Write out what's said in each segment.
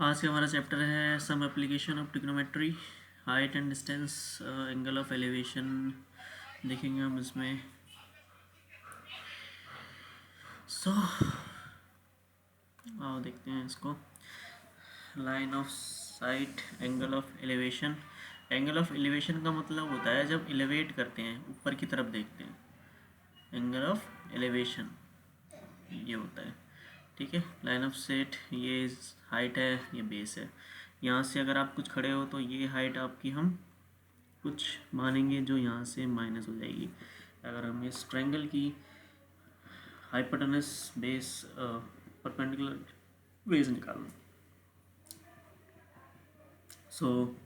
आज का हमारा चैप्टर है some application of trigonometry, height and distance, angle of elevation देखेंगे हम इसमें। आओ देखते हैं इसको। Line of sight, angle of elevation. Angle of elevation का मतलब होता है जब एलिवेट करते हैं, ऊपर की तरफ देखते हैं, एंगल ऑफ एलिवेशन ये होता है। ठीक है। लाइन ऑफ सेट, ये हाइट है, ये बेस है। यहाँ से अगर आप कुछ खड़े हो तो ये हाइट आपकी हम कुछ मानेंगे जो यहाँ से माइनस हो जाएगी। अगर हम इस ट्रायंगल की हाइपोटेनस बेस परपेंडिकुलर बेस निकालना, सो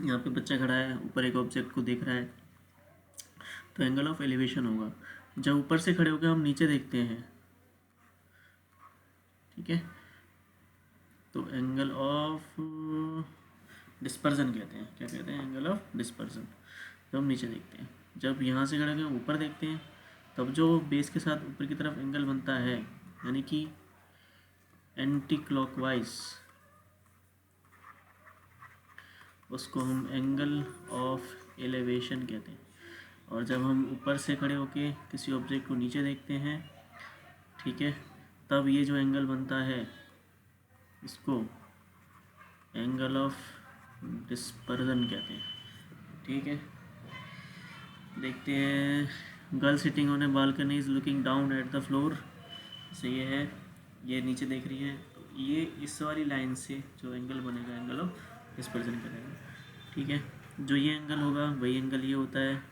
यहाँ पे बच्चा खड़ा है, ऊपर एक ऑब्जेक्ट को देख रहा है, तो एंगल ऑफ एलिवेशन होगा। जब ऊपर से खड़े होकर हम नीचे देखते हैं, ठीक है, तो एंगल ऑफ डिस्पर्जन कहते हैं। क्या कहते हैं? Angle of dispersion. जब हम नीचे देखते हैं, जब यहाँ से खड़े होकर ऊपर देखते हैं, तब जो बेस के साथ ऊपर की तरफ एंगल बनता है, यानी कि एंटी क्लॉकवाइज, उसको हम एंगल ऑफ एलिवेशन कहते हैं। और जब हम ऊपर से खड़े होके किसी ऑब्जेक्ट को नीचे देखते हैं, ठीक है, तब ये जो एंगल बनता है इसको एंगल ऑफ डिस्पर्जन कहते हैं। ठीक है। देखते हैं। Girl sitting on A balcony is looking down at the floor. से ये है, ये नीचे देख रही है, तो ये इस वाली लाइन से जो एंगल बनेगा एंगल ऑफ डिस्पर्जन करेगा। ठीक है। जो ये एंगल होगा वही एंगल ये होता है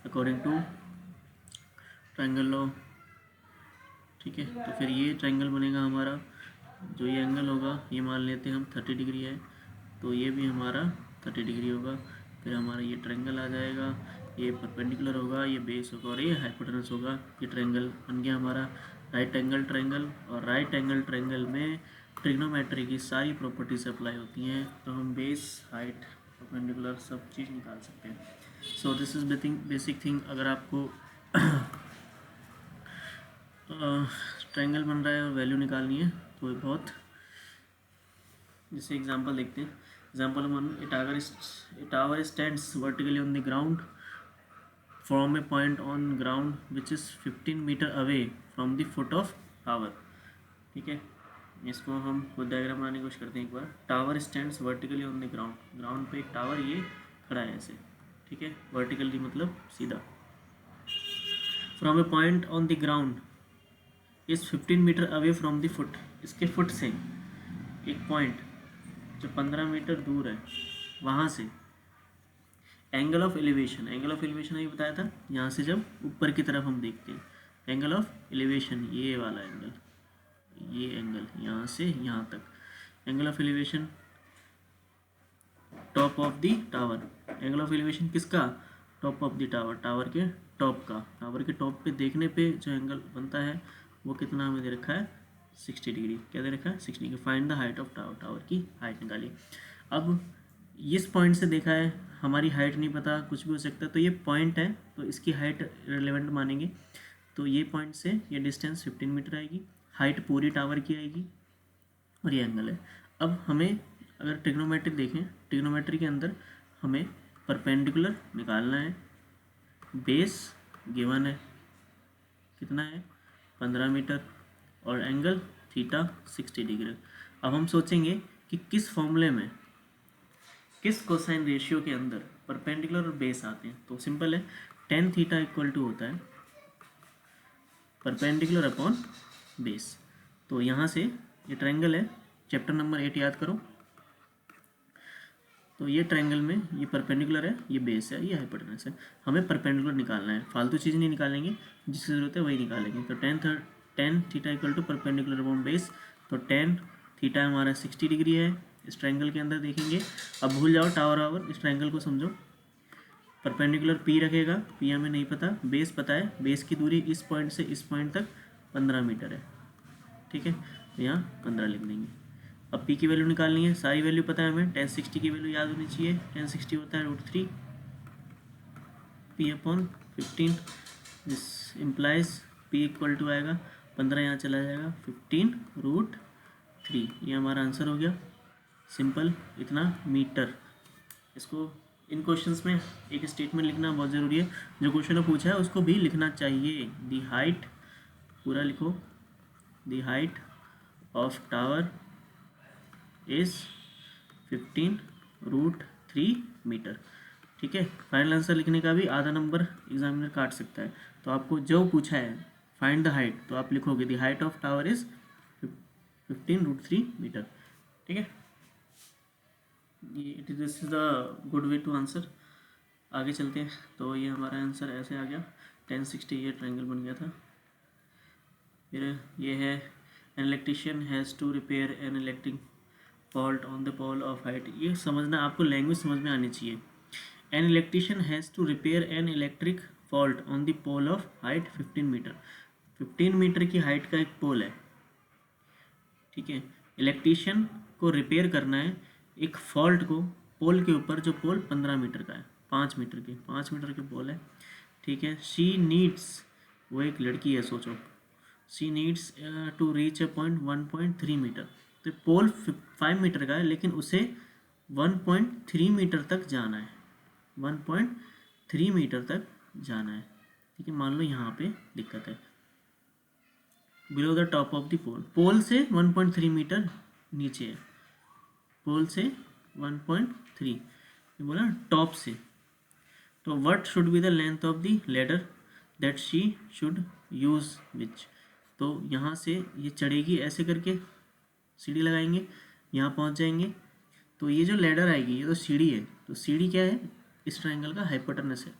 अकॉर्डिंग टू ट्रायंगल लॉ। ठीक है। तो फिर ये ट्रायंगल बनेगा हमारा। जो ये एंगल होगा ये मान लेते हैं हम 30 डिग्री है, तो ये भी हमारा 30 डिग्री होगा। फिर हमारा ये ट्रायंगल आ जाएगा, ये परपेंडिकुलर होगा, ये बेस होगा और ये हाइपोटेनस होगा। ये ट्रायंगल बन गया हमारा राइट एंगल ट्रायंगल। और राइट एंगल ट्रायंगल में ट्रिग्नोमेट्री की सारी प्रॉपर्टीज अप्लाई होती हैं, तो हम बेस, हाइट, परपेंडिकुलर सब चीज़ निकाल सकते हैं। So this is basic thing. अगर आपको ट्रायंगल बन रहा है और वैल्यू निकालनी है तो ये बहुत, जैसे एग्जांपल देखते हैं। Example 1, a tower stands vertically on the ground from a point on ground which is 15 metre away from the foot of tower. ठीक है। इसको हम खुद डायग्राम बनाने की कोशिश करते हैं एक बार। Tower stands vertically on the ground, ground पे एक टावर ये खड़ा है ऐसे। ठीक है। वर्टिकली मतलब सीधा। From a point on the ground is 15 metre away from the foot. इसके फुट से एक पॉइंट जो 15 मीटर दूर है, वहाँ से angle of elevation, angle of elevation अभी बताया था, यहाँ से जब ऊपर की तरफ हम देखते हैं, एंगल ऑफ एलिवेशन ये वाला एंगल, ये एंगल यहाँ से यहाँ तक, angle of elevation top of the tower. Angle of elevation किसका? Top of the tower, tower के टॉप का। टावर के टॉप पे देखने पे जो एंगल बनता है वो कितना हमें दे रखा है? 60 डिग्री। क्या दे रखा है? 60 degree. Find the height of tower, tower की हाइट निकालिए। अब इस पॉइंट से देखा है, हमारी हाइट नहीं पता, कुछ भी हो सकता है, तो ये पॉइंट है तो इसकी हाइट रिलेवेंट मानेंगे। तो ये पॉइंट से ये डिस्टेंस 15 मीटर आएगी, हाइट पूरी टावर की आएगी और ये एंगल है। अब हमें अगर ट्रिग्नोमेट्री देखें, ट्रिग्नोमेट्री के अंदर हमें परपेंडिकुलर निकालना है। बेस गिवन है, कितना है? 15 मीटर, और एंगल थीटा 60 डिग्री। अब हम सोचेंगे कि किस फॉर्मूले में, किस कोसाइन रेशियो के अंदर परपेंडिकुलर और बेस आते हैं। तो सिंपल है, टेन थीटा इक्वल टू होता है परपेंडिकुलर अपॉन बेस। तो यहाँ से ये ट्रायंगल है, चैप्टर नंबर 8 याद करो। तो ये ट्रायंगल में ये परपेंडिकुलर है, ये बेस है, ये हाइपोटेनस है। हमें परपेंडिकुलर निकालना है, फालतू चीज़ नहीं निकालेंगे, जिसकी ज़रूरत है वही निकालेंगे। तो tan theta equal to perpendicular upon base. तो टेन थीटा हमारा 60 डिग्री है, इस ट्रायंगल के अंदर देखेंगे। अब भूल जाओ टावर वावर, इस ट्रायंगल को समझो। परपेंडिकुलर पी रखेगा, पी हमें नहीं पता, बेस पता है। बेस की दूरी इस पॉइंट से इस पॉइंट तक 15 मीटर है। ठीक है। तो यहाँ 15 लिख देंगे। अब पी की वैल्यू निकालनी है, सारी वैल्यू पता है हमें। 1060 की वैल्यू याद होनी चाहिए। 1060 होता है √3 P upon 15। This implies P equal to आएगा 15, यहाँ चला जाएगा 15 √3। 3, ये हमारा आंसर हो गया। सिंपल, इतना मीटर। इसको इन क्वेश्चंस में एक स्टेटमेंट लिखना बहुत ज़रूरी है, जो क्वेश्चन पूछा है उसको भी लिखना चाहिए। दी हाइट, पूरा लिखो, the height of tower is 15√3 metre. ठीक है, फाइनल आंसर लिखने का भी आधा नंबर एग्जामिनर काट सकता है। तो आपको जो पूछा है फाइंड द हाइट, तो आप लिखोगे the height of tower is 15√3 metre. ठीक है, ये this is the good way to answer. आगे चलते हैं। तो ये हमारा आंसर ऐसे आ गया, 1060 ये ट्रायंगल बन गया था। फिर ये है an electrician has to repair an electric fault on the pole of height. ये समझना, आपको लैंग्वेज समझ में आनी चाहिए। An electrician has to repair an electric fault on the pole of height 15 metre. 15 metre की हाइट का एक पोल है, ठीक है। इलेक्ट्रिशियन को रिपेयर करना है एक फॉल्ट को पोल के ऊपर, जो पोल 15 मीटर का है, 5 मीटर के पोल है, ठीक है। शी नीड्स, वो एक लड़की है, सोचो, she needs to reach a point 1.3 metre. तो पोल 5 मीटर का है, लेकिन उसे 1.3 मीटर तक जाना है, 1.3 मीटर तक जाना है, ठीक है। मान लो यहाँ पे दिक्कत है, below the top of the pole, pole से 1.3 मीटर नीचे है, पोल से 1.3, ये बोला टॉप से। तो what should be the length of the ladder that she should use which. तो यहाँ से ये चढ़ेगी, ऐसे करके सीढ़ी लगाएंगे, यहाँ पहुँच जाएंगे। तो ये जो लेडर आएगी, ये तो सीढ़ी है, तो सीढ़ी क्या है, इस ट्रायंगल का हाइपोटेनस है,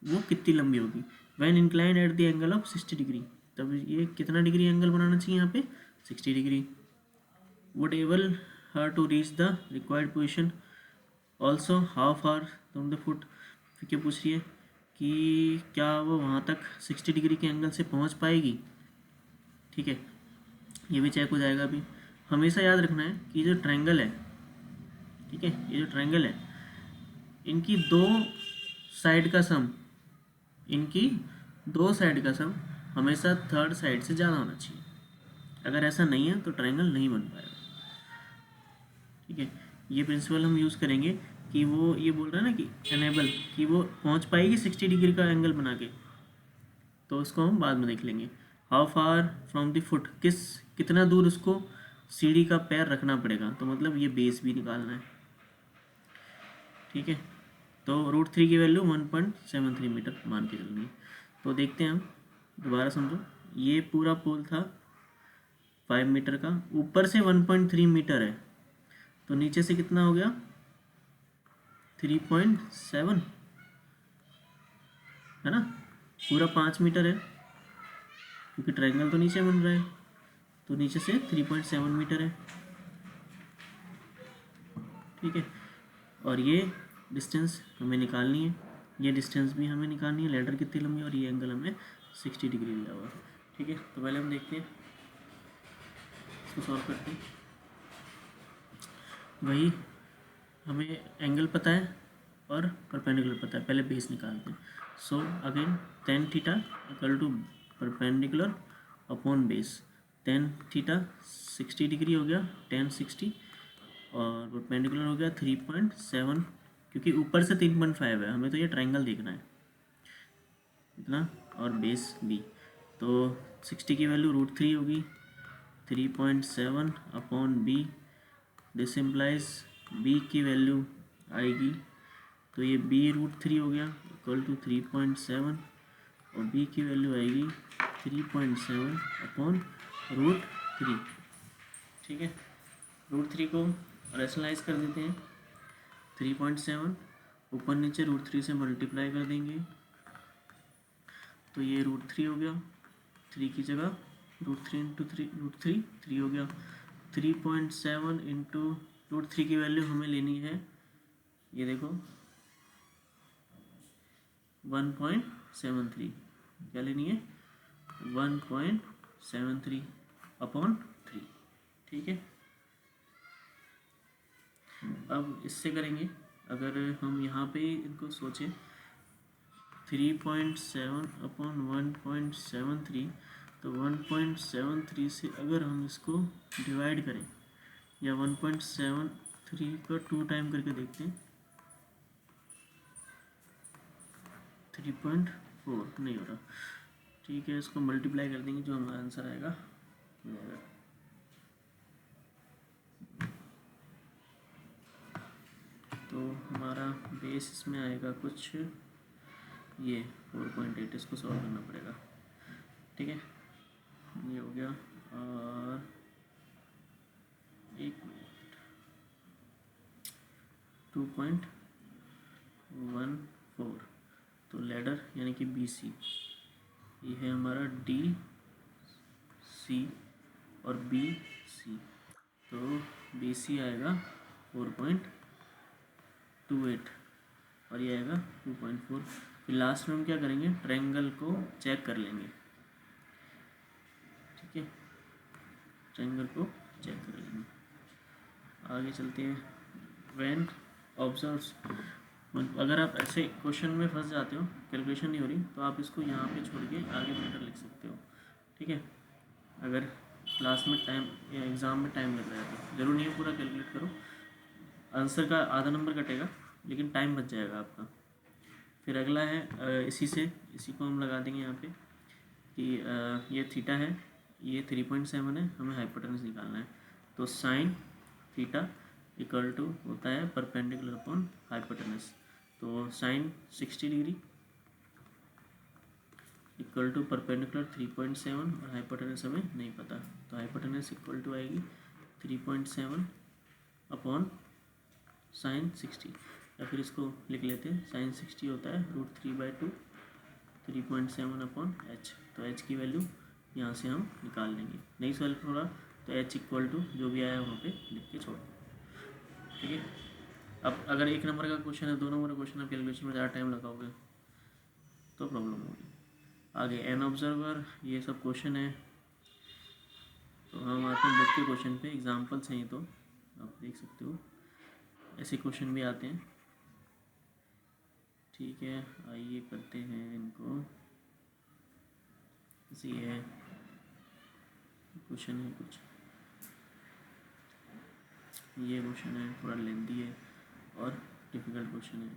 वो कितनी लंबी होगी। When incline at the angle of 60 degree, तब ये कितना डिग्री एंगल बनाना चाहिए यहाँ पे, 60 degree. Would able her to reach the required position, also how far from the foot. फिर क्या पूछ रही है कि क्या वो वहाँ तक 60 डिग्री के एंगल से पहुँच पाएगी, ठीक है। ये भी चेक हो जाएगा। अभी हमेशा याद रखना है कि जो ट्रायंगल है, ठीक है, ये जो ट्रायंगल है, इनकी दो साइड का सम, इनकी दो साइड का सम हमेशा थर्ड साइड से ज़्यादा होना चाहिए। अगर ऐसा नहीं है तो ट्रायंगल नहीं बन पाएगा, ठीक है। ये प्रिंसिपल हम यूज़ करेंगे कि वो ये बोल रहा है ना कि एनेबल, कि वो पहुंच पाएगी 60 डिग्री का एंगल बना के, तो उसको हम बाद में देख लेंगे। How far from the foot, कितना दूर उसको सीढ़ी का पैर रखना पड़ेगा, तो मतलब ये बेस भी निकालना है, ठीक है। तो √3 की वैल्यू 1.73 मीटर मान के चलनी है। तो देखते हैं हम, दोबारा समझो, ये पूरा पोल था 5 मीटर का, ऊपर से 1.3 मीटर है, तो नीचे से कितना हो गया, 3.7, है ना। पूरा 5 मीटर है, क्योंकि ट्रायंगल तो नीचे बन रहा है, तो नीचे से 3.7 मीटर है, ठीक है। और ये डिस्टेंस हमें निकालनी है, ये डिस्टेंस भी हमें निकालनी है, लेडर कितनी लंबी है, और ये एंगल हमें 60 डिग्री दिया हुआ है, ठीक है। तो पहले हम देखते हैं, इसको सॉल्व करते हैं। वही हमें एंगल पता है और परपेंडिकुलर पता है, पहले बेस निकालते हैं। So again tan theta equal to perpendicular upon base, tan theta 60 degree हो गया, tan 60, और परपेंडिकुलर हो गया 3.7, क्योंकि ऊपर से 3.5 है, हमें तो ये ट्रायंगल देखना है इतना, और बेस बी। तो 60 की वैल्यू √3 होगी, 3.7 upon B, this implies B की वैल्यू आएगी, तो ये b √3 हो गया इक्वल टू 3.7, और b की वैल्यू आएगी 3.7 अपॉन √3, ठीक है। √3 को रैशनलाइज कर देते हैं, 3.7 ऊपर नीचे √3 से मल्टीप्लाई कर देंगे, तो ये √3 हो गया, 3 की जगह √3 इंटू 3 हो गया, 3.7 इंटू √3 की वैल्यू हमें लेनी है, ये देखो 1.73, क्या लेनी है, 1.73 अपॉन 3, ठीक है। अब इससे करेंगे, अगर हम यहाँ पे इनको सोचें, 3.7 अपॉन 1.73, तो 1.73 से अगर हम इसको डिवाइड करें या 1.73 का 2 टाइम करके देखते हैं, 3.4 नहीं हो रहा, ठीक है, इसको मल्टीप्लाई कर देंगे, जो हमारा आंसर आएगा हो जाएगा। तो हमारा बेस इसमें आएगा कुछ ये 4.8, इसको सॉल्व करना पड़ेगा, ठीक है, ये हो गया। और एक मिनट, 2.14, तो लेडर यानी कि BC, ये है हमारा DC और BC, तो BC आएगा 4.28 और ये आएगा 2.4। फिर लास्ट में हम क्या करेंगे, ट्रायंगल को चेक कर लेंगे, ठीक है, ट्रायंगल को चेक कर लेंगे। आगे चलते हैं। व्हेन ऑब्जर्व्स, अगर आप ऐसे क्वेश्चन में फंस जाते हो, कैलकुलेशन नहीं हो रही, तो आप इसको यहाँ पे छोड़ के आगे बेटर लिख सकते हो, ठीक है। अगर क्लास में टाइम या एग्ज़ाम में टाइम लग रहा है तो ज़रूर नहीं है पूरा कैलकुलेट करो, आंसर का आधा नंबर कटेगा लेकिन टाइम बच जाएगा आपका। फिर अगला है इसी को हम लगा देंगे यहाँ पे कि ये थीटा है, ये 3.7 है, हमें हाइपोटेनस निकालना है, तो साइन थीटा इक्वल टू होता है परपेंडिकुलर अपॉन हाइपोटेनस, तो sine 60 degree equal to perpendicular 3.7 और हाइपोटेनस हमें नहीं पता, तो हाइपोटेनस इक्वल टू आएगी 3.7 अपॉन साइन 60, या फिर इसको लिख लेते हैं, साइन 60 होता है √3/2, 3.7 अपॉन h, तो h की वैल्यू यहाँ से हम निकाल लेंगे। नहीं सॉल्व हो रहा तो h इक्वल टू जो भी आया वहाँ पे लिख के छोड़, ठीक है। अब अगर 1 नंबर का क्वेश्चन है, 2 नंबर का क्वेश्चन है, कैलकुलेशन में ज़्यादा टाइम लगाओगे तो प्रॉब्लम होगी। आगे एन ऑब्जर्वर, ये सब क्वेश्चन है, तो हम आते हैं बुक के क्वेश्चन पे, एग्जाम्पल्स हैं ये, तो आप देख सकते हो ऐसे क्वेश्चन भी आते हैं, ठीक है। आइए करते हैं इनको, जैसे ये क्वेश्चन है कुछ, ये क्वेश्चन है थोड़ा लेंथी है और डिफ़िकल्ट क्वेश्चन है,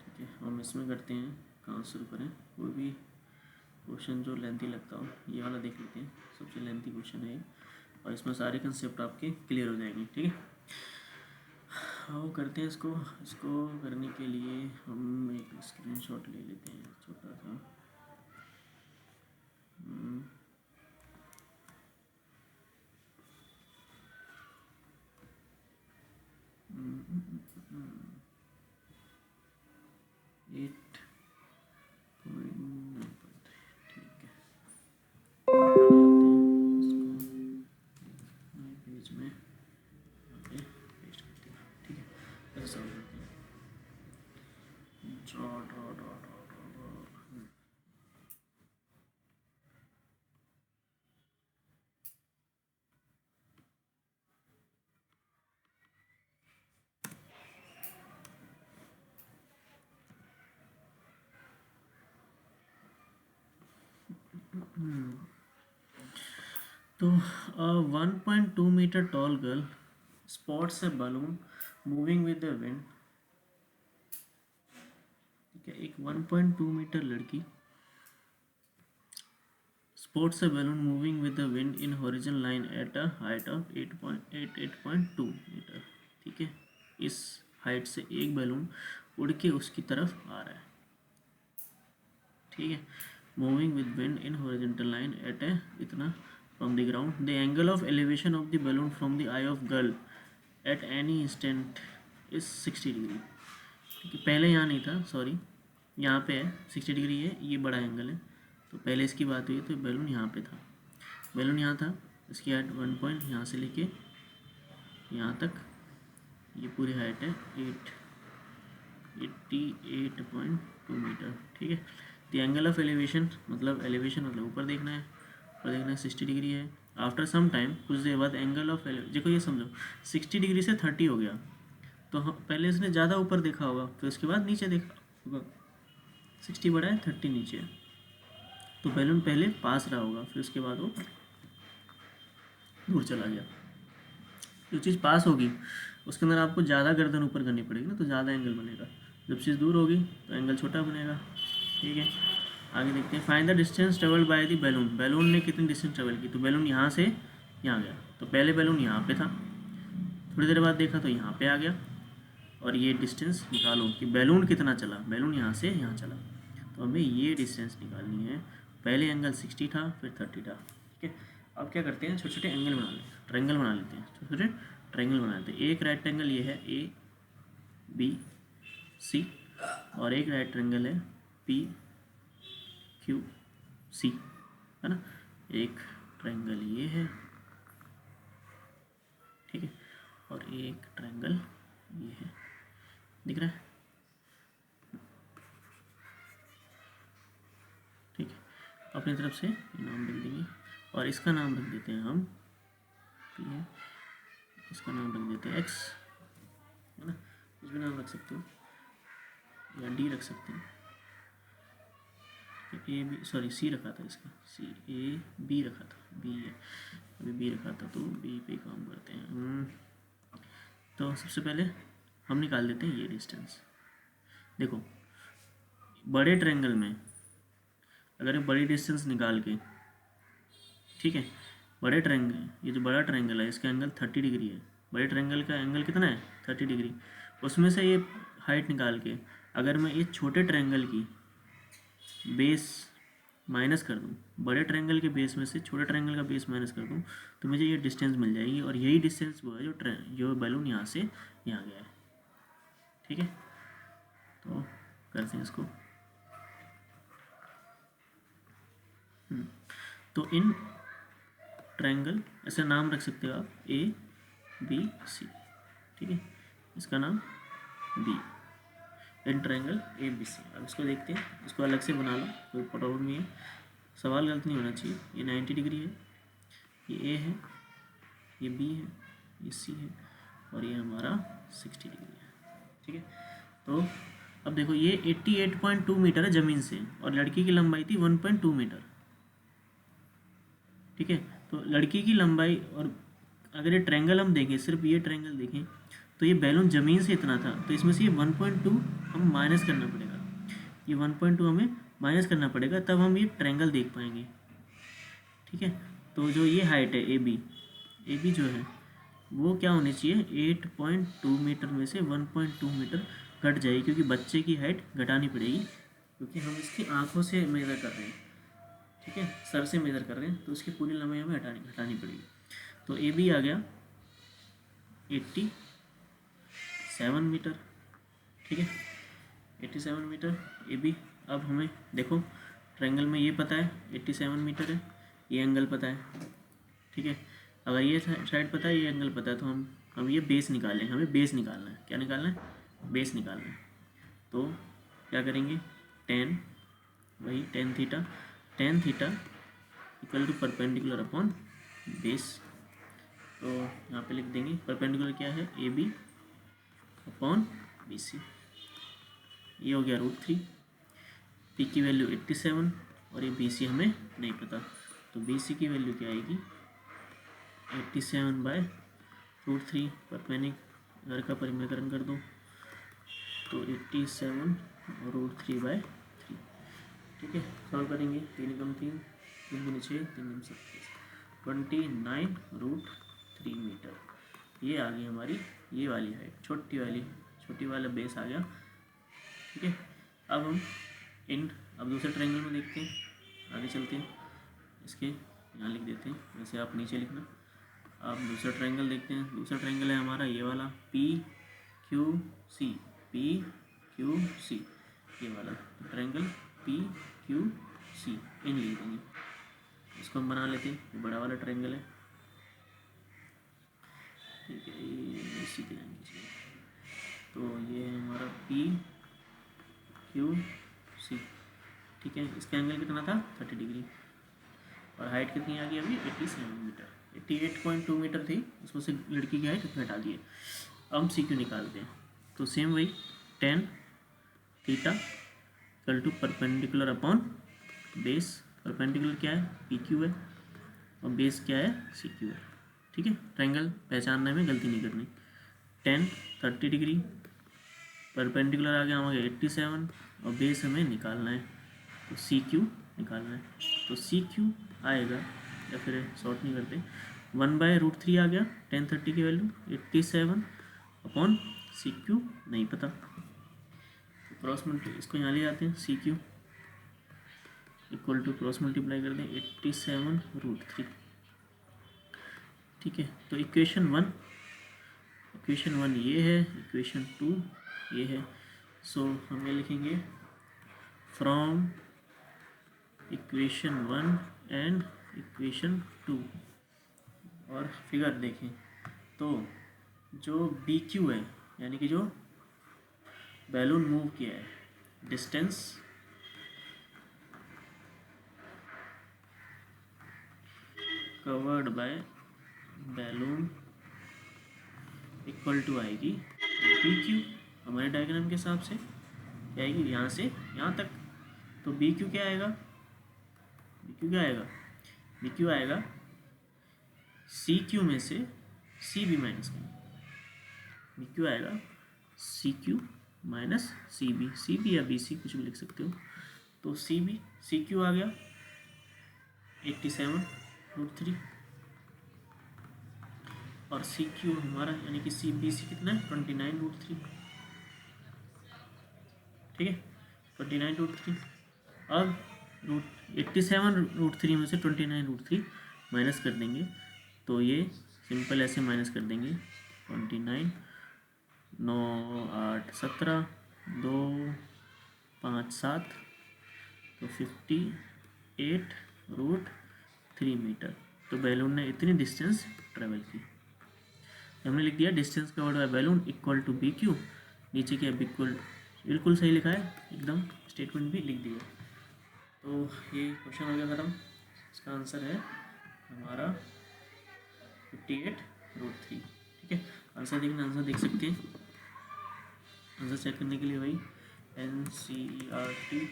ठीक है। हम इसमें करते हैं, कहाँ शुरू करें, कोई भी क्वेश्चन जो लेंथी लगता हो, ये वाला देख लेते हैं, सबसे लेंथी क्वेश्चन है ये, और इसमें सारे कंसेप्ट आपके क्लियर हो जाएंगे, ठीक है। वो करते हैं इसको करने के लिए हम एक स्क्रीनशॉट ले लेते हैं छोटा सा, एट पॉइंट, ठीक है, पेज में पेस्ट करते हैं, ठीक है, ऐसा सॉल्व करते हैं, draw draw draw draw draw. तो 1.2 meter tall girl spots a balloon moving with the wind, ठीक है। एक 1.2 मीटर लड़की spots a balloon moving with the wind in horizontal line at a height of 8.2 metre, ठीक है। इस height से एक बैलून उड़ के उसकी तरफ आ रहा है, ठीक है। Moving with wind in horizontal line at a इतना from the ground, the angle of elevation of the balloon from the eye of girl at any instant is 60 degree, ठीक है। पहले यहाँ नहीं था, सॉरी, यहाँ पे है 60 डिग्री है, ये बड़ा एंगल है, तो पहले इसकी बात हुई तो बैलून यहाँ पे था, बैलून यहाँ था, इसकी हाइट 1 पॉइंट यहाँ से लेके यहाँ तक, ये पूरी हाइट है 88.2 मीटर, ठीक है। द एंगल ऑफ एलिवेशन, मतलब एलिवेशन मतलब ऊपर देखना है, ऊपर देखना है 60 डिग्री है। आफ्टर सम टाइम, कुछ देर बाद एंगल ऑफ देखो ये समझो 60 डिग्री से 30 हो गया, तो पहले इसने ज़्यादा ऊपर देखा होगा, फिर उसके बाद नीचे देखा होगा, 60 बड़ा है 30 नीचे है, तो बैलून पहले पास रहा होगा, फिर उसके बाद वो दूर चला गया। जो चीज़ पास होगी उसके अंदर आपको ज़्यादा गर्दन ऊपर करनी पड़ेगी ना, तो ज़्यादा एंगल बनेगा। जब चीज़ दूर होगी तो एंगल छोटा बनेगा। ठीक है, आगे देखते हैं। Find the distance travelled by the balloon. Balloon ने कितनी डिस्टेंस ट्रेवल की, तो बैलून यहाँ से यहाँ गया, तो पहले बैलून यहाँ पे था, थोड़ी देर बाद देखा तो यहाँ पे आ गया, और ये डिस्टेंस निकालो कि बैलून कितना चला। बैलून यहाँ से यहाँ चला, तो हमें ये डिस्टेंस निकालनी है। पहले एंगल 60 था, फिर 30 था। ठीक है, अब क्या करते हैं, छोटे छोटे एंगल बना लेते हैं, ट्रायंगल बना लेते हैं, छोटे छोटे ट्रायंगल बना लेते हैं। एक राइट ट्रायंगल ये है ए बी सी, और एक राइट ट्रायंगल है पी क्यू सी, है ना। एक ट्रायंगल ये है, ठीक है, और एक ट्रायंगल ये है, दिख रहा है। ठीक है, अपनी तरफ से नाम लिख देंगे, और इसका नाम रख देते हैं हम पी है, इसका नाम रख देते हैं एक्स, है ना। कुछ भी नाम रख सकते हो, या डी रख सकते हैं। ए बी, सॉरी सी रखा था इसका, सी ए बी रखा था, बी है, अभी बी रखा था, तो बी पे काम करते हैं। तो सबसे पहले हम निकाल देते हैं ये डिस्टेंस। देखो बड़े ट्रायंगल में अगर बड़ी डिस्टेंस निकाल के, ठीक है, बड़े ट्रायंगल, ये जो बड़ा ट्रायंगल है इसका एंगल 30 डिग्री है। बड़े ट्रायंगल का एंगल कितना है, 30 डिग्री। उसमें से ये हाइट निकाल के अगर मैं ये छोटे ट्रायंगल की बेस माइनस कर दूँ, बड़े ट्रायंगल के बेस में से छोटे ट्रायंगल का बेस माइनस कर दूँ, तो मुझे ये डिस्टेंस मिल जाएगी, और यही डिस्टेंस वो है जो बैलून यहाँ से यहाँ गया है। ठीक है, तो करते हैं इसको। तो इन ट्रायंगल ऐसे नाम रख सकते हो आप, ए बी सी, ठीक है, इसका नाम B, in triangle A B C. अब इसको देखते हैं, इसको अलग से बना लो, कोई प्रॉब्लम नहीं है, सवाल गलत नहीं होना चाहिए। ये 90 डिग्री है, ये ए है, ये बी है, ये सी है, और ये हमारा 60 डिग्री है। ठीक है, तो अब देखो ये 88.2 मीटर है ज़मीन से, और लड़की की लंबाई थी 1.2 मीटर। ठीक है, तो लड़की की लंबाई, और अगर ये ट्रायंगल हम देखें, सिर्फ ये ट्रायंगल देखें, तो ये बैलून ज़मीन से इतना था, तो इसमें से ये 1.2 हम माइनस करना पड़ेगा, ये 1.2 हमें माइनस करना पड़ेगा, तब हम ये ट्रायंगल देख पाएंगे। ठीक है, तो जो ये हाइट है ए बी जो है वो क्या होनी चाहिए, 8.2 मीटर में से 1.2 मीटर घट जाएगी, क्योंकि बच्चे की हाइट घटानी पड़ेगी, क्योंकि हम इसकी आँखों से मेज़र कर रहे हैं। ठीक है, सर से मेज़र कर रहे हैं, तो उसकी पूरी लंबाई हमें घटानी पड़ेगी। तो ए बी आ गया 87 मीटर। ठीक है, 87 मीटर ए बी। अब हमें देखो ट्रायंगल में ये पता है 87 मीटर है, ये एंगल पता है। ठीक है, अगर ये साइड पता है, ये एंगल पता है, तो हम ये बेस निकालें, हमें बेस निकालना है। क्या निकालना है, बेस निकालना है। तो क्या करेंगे, tan theta equal to perpendicular upon base. तो यहाँ पे लिख देंगे परपेंडिकुलर क्या है, A B upon B C, ये हो गया √3। पी की वैल्यू 87, और ये बी सी हमें नहीं पता, तो बी सी की वैल्यू क्या आएगी, 87/√3। परपेंडिकुलर का परिमेयकरण कर दो, तो 87√3/3। ठीक है, सॉल्व करेंगे, 3 कम 3, 3 गुने 6, 3 गुने 27, 29√3 मीटर। ये आ गई हमारी ये वाली हाइट, छोटी वाला बेस आ गया। ठीक है, अब दूसरे ट्रायंगल में देखते हैं, आगे चलते हैं, इसके यहाँ लिख देते हैं, वैसे आप नीचे लिखना। अब दूसरा ट्रायंगल देखते हैं। दूसरा ट्रायंगल है हमारा ये वाला PQC, ये वाला ट्रायंगल PQC इन लिख देंगे। इसको हम बना लेते हैं, ये बड़ा वाला ट्रायंगल है। ठीक है, ये इसी के लाइन खींचिए, तो ये है हमारा PQC। ठीक है, इसका एंगल कितना था, 30 डिग्री, और हाइट कितनी आ गई अभी, 87 मीटर। 88.2 मीटर थी, उसमें से लड़की की हाइट घटा दिए। अब हम CQ निकालते हैं, तो सेम वही tan theta equal to perpendicular upon base, perpendicular क्या है, पी क्यू है, और बेस क्या है, सी क्यू है। ठीक है, ट्रायंगल पहचानने में गलती नहीं करनी। 10 30 डिग्री, परपेंडिकुलर आ गया हमारे 87, और बेस हमें निकालना है, तो सी क्यू निकालना है। तो सी क्यू आएगा, या फिर शॉर्ट नहीं करते, 1/√3 आ गया 10 30 की वैल्यू 87 अपॉन सी क्यू नहीं पता, तो क्रॉस मल्टी इसको यहाँ ले जाते हैं, C Q equal to cross multiply कर दें 87√3। ठीक है, तो इक्वेशन वन ये है, इक्वेशन 2 ये है। सो हम ये लिखेंगे फ्रॉम इक्वेशन 1 एंड इक्वेशन 2। और फिगर देखें तो जो बी क्यू है, यानी कि जो बैलून मूव किया है, distance covered by balloon equal to आएगी बी क्यू, हमारे डायग्राम के हिसाब से क्या आएगी, यहाँ से यहाँ तक। तो बी क्यू क्या आएगा, बी क्यू आएगा सी क्यू में से सी बी माइनस करना, बी क्यू आएगा C Q minus C B या बी सी कुछ भी लिख सकते हो। तो सी क्यू आ गया 87√3, और सी क्यू हमारा यानी कि सी बी सी कितना है 29√3। ठीक है, 29√3। अब 87√3 में से 29√3 माइनस कर देंगे, तो ये सिंपल ऐसे माइनस कर देंगे 29 9 8 17 2 5 7, तो 58√3 मीटर। तो बैलून ने इतनी डिस्टेंस ट्रेवल की। हमने लिख दिया distance covered by balloon equal to B Q, नीचे क्या बिल्कुल सही लिखा है, एकदम स्टेटमेंट भी लिख दिया। तो ये क्वेश्चन हो गया ख़त्म। इसका आंसर है हमारा 58√3। ठीक है, आंसर देखना, आंसर देख सकते हैं। आंसर चेक करने के लिए भाई NCERT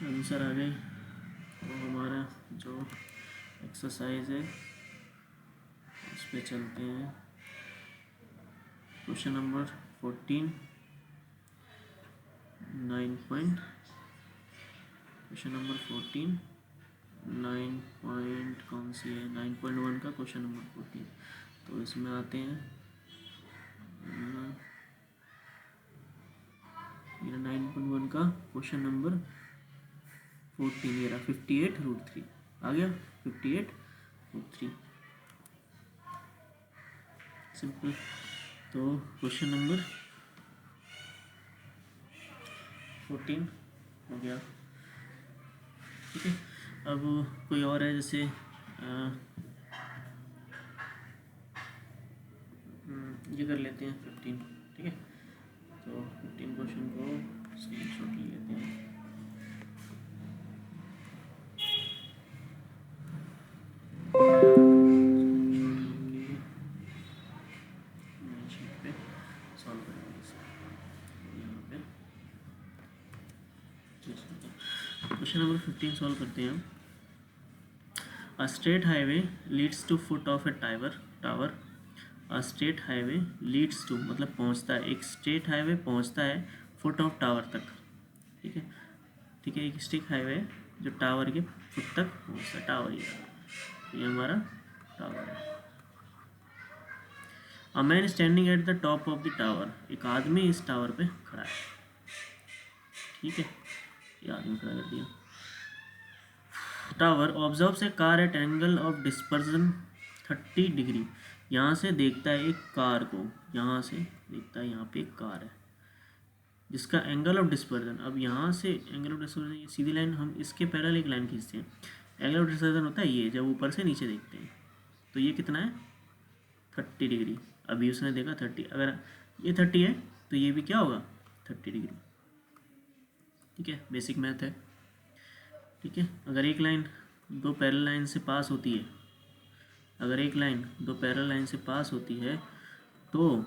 आंसर आ गए। तो हमारा जो एक्सरसाइज है उस पर चलते हैं। Question number 14 question number 14 9 point कौन सी है, 9.1 का क्वेश्चन नंबर 14। तो इसमें आते हैं 9.1 का क्वेश्चन नंबर 14 ये रहा 58√3 आ गया, 58√3 सिंपल। तो क्वेश्चन नंबर 14 हो गया। ठीक है, अब कोई और है, जैसे ये कर लेते हैं 15। ठीक है, तो 15 क्वेश्चन को स्क्रीनशॉट ले लेते हैं। क्वेश्चन नंबर 15 सॉल्व करते हैं हम। A straight highway leads to foot of a tower. A straight highway leads to मतलब पहुंचता है, एक स्ट्रेट हाईवे पहुंचता है फुट ऑफ टावर तक। ठीक है, ठीक है, एक स्ट्रेट हाईवे जो टावर के फुट तक पहुंचता है, टावर ये हमारा टावर है। A man standing at the top of the tower, एक आदमी इस टावर पे खड़ा है। ठीक है, ये आदमी खड़ा कर दिया। Tower observes A car eight angle of dispersion 30 degree, यहाँ से देखता है एक कार को, यहाँ से देखता है, यहाँ पे एक कार है जिसका एंगल ऑफ डिस्पर्जन, अब यहाँ से एंगल ऑफ डिस्पर्जन, ये सीधी लाइन, हम इसके पैरेलल एक लाइन खींचते हैं। एंगल ऑफ डिस्पर्जन होता है ये, जब ऊपर से नीचे देखते हैं, तो ये कितना है 30 डिग्री। अभी उसने देखा 30, अगर ये 30 है तो ये भी क्या होगा 30 डिग्री। ठीक है, बेसिक मैथ है। ठीक है, अगर एक लाइन दो पैरेलल लाइन से पास होती है, अगर एक लाइन दो पैरेलल लाइन से पास होती है तो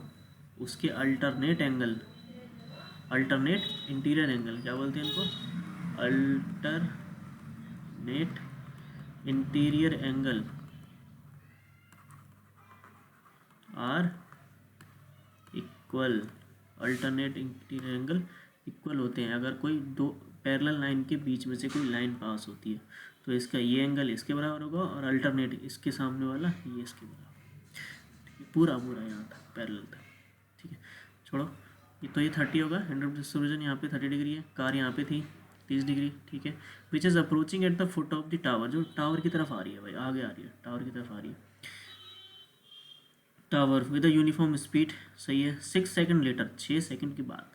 उसके अल्टरनेट इंटीरियर एंगल, क्या बोलते हैं इनको, alternate interior angle are equal, alternate interior angle equal होते हैं अगर कोई दो पैरेलल लाइन के बीच में से कोई लाइन पास होती है, तो इसका ये एंगल इसके बराबर होगा और अल्टरनेट इसके सामने वाला ये इसके बराबर, पूरा यहाँ तक पैरेलल तक, ठीक है। छोड़ो, तो ये 30 होगा, 100 डिस्ट्रीब्यूशन यहाँ पे 30 डिग्री है, कार यहाँ पे थी 30 डिग्री, ठीक है। Which is approaching at the foot of the tower, जो टावर की तरफ आ रही है भाई, आगे आ रही है, टावर की तरफ आ रही है, tower with a uniform speed, सही है। 6 सेकंड लेटर, 6 सेकंड के बाद,